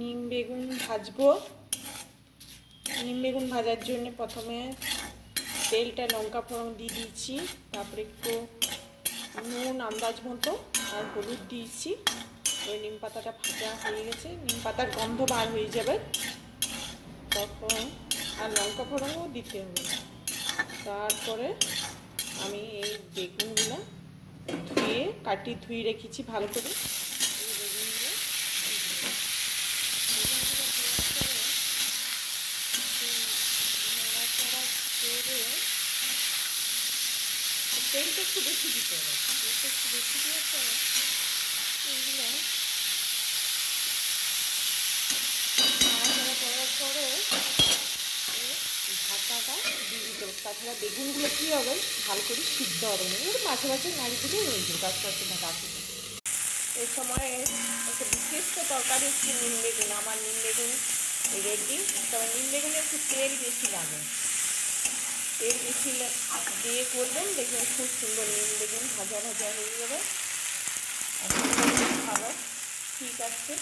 নিম বেগুন ভাজবো। নিম বেগুন ভাজার জন্য প্রথমে তেলটা লঙ্কা ফোড়ন দিয়ে দিয়েছি, তারপরে একটু নুন আন্দাজ মতো আর হলুদ দিয়েছি। ওই নিম পাতাটা ভাজা হয়ে গেছে, নিম পাতার গন্ধ বার হয়ে যাবে তখন, আর লঙ্কা ফোড়নও দিতে হবে। তারপরে আমি এই বেগুনগুলো ধুয়ে রেখেছি ভালো করে। এই বেগুনগুলো নাড়াচাড়া করে তেলটা একটু বেশি দিতে হবে। তেলটা একটু বেশি দেওয়ার পরে এইগুলো নাড়াচাড়া করার পরে ঢাকাটা দিয়ে দিতে হবে। তাছাড়া বেগুনগুলো কী হবে, ভালো করে সিদ্ধ হবে না, এবার মাঝে মাঝে নাড়ি দিলেই হয়ে যাবে। আস্তে আস্তে ঢাকা দিয়ে এই সময়ে একটা বিশেষ তরকারি হচ্ছে নিম বেগুন। আমার নিম বেগুন রেডি। তবে নিম বেগুনে একটু তেল বেশি লাগে, তেল বেশি দিয়ে করবেন, দেখবেন খুব সুন্দর নিম বেগুন ভাজা ভাজা হয়ে যাবে। ভালো, ঠিক আছে।